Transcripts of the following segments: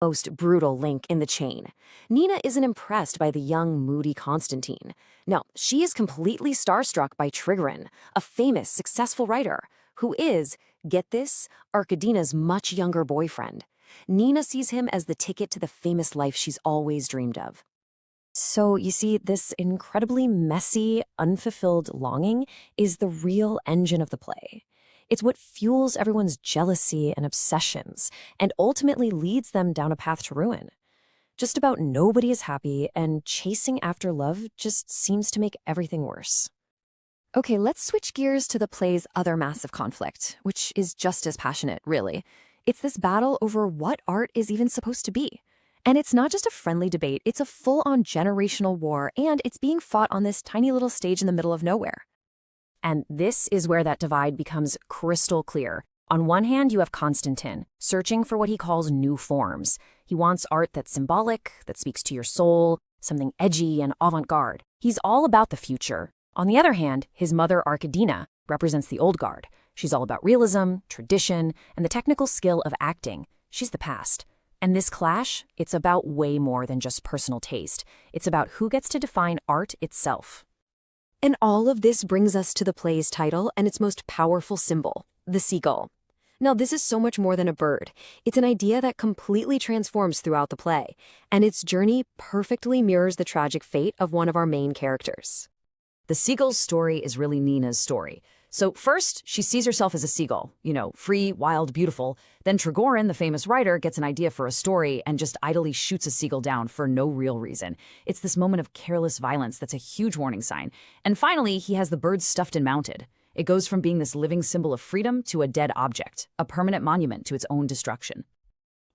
Most brutal link in the chain. Nina isn't impressed by the young, moody Constantine. No, she is completely starstruck by Trigorin, a famous, successful writer, who is, get this, Arkadina's much younger boyfriend. Nina sees him as the ticket to the famous life she's always dreamed of. So, you see, this incredibly messy, unfulfilled longing is the real engine of the play. It's what fuels everyone's jealousy and obsessions, and ultimately leads them down a path to ruin. Just about nobody is happy, and chasing after love just seems to make everything worse. Okay, let's switch gears to the play's other massive conflict, which is just as passionate, really. It's this battle over what art is even supposed to be. And it's not just a friendly debate, it's a full-on generational war, and it's being fought on this tiny little stage in the middle of nowhere. And this is where that divide becomes crystal clear. On one hand, you have Constantine, searching for what he calls new forms. He wants art that's symbolic, that speaks to your soul, something edgy and avant-garde. He's all about the future. On the other hand, his mother, Arkadina, represents the old guard. She's all about realism, tradition, and the technical skill of acting. She's the past. And this clash, it's about way more than just personal taste. It's about who gets to define art itself. And all of this brings us to the play's title and its most powerful symbol, the seagull. Now, this is so much more than a bird. It's an idea that completely transforms throughout the play, and its journey perfectly mirrors the tragic fate of one of our main characters. The seagull's story is really Nina's story. So first, she sees herself as a seagull, free, wild, beautiful. Then Trigorin, the famous writer, gets an idea for a story and just idly shoots a seagull down for no real reason. It's this moment of careless violence that's a huge warning sign. And finally, he has the bird stuffed and mounted. It goes from being this living symbol of freedom to a dead object, a permanent monument to its own destruction.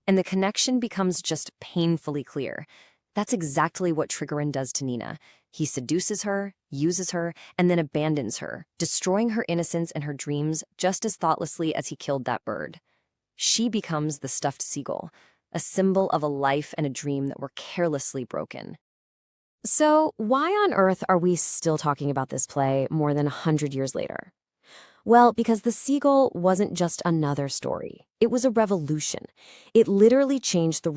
And the connection becomes just painfully clear. That's exactly what Trigorin does to Nina. He seduces her, uses her, and then abandons her, destroying her innocence and her dreams just as thoughtlessly as he killed that bird. She becomes the stuffed seagull, a symbol of a life and a dream that were carelessly broken. So, why on earth are we still talking about this play more than 100 years later? Well, because The Seagull wasn't just another story. It was a revolution. It literally changed the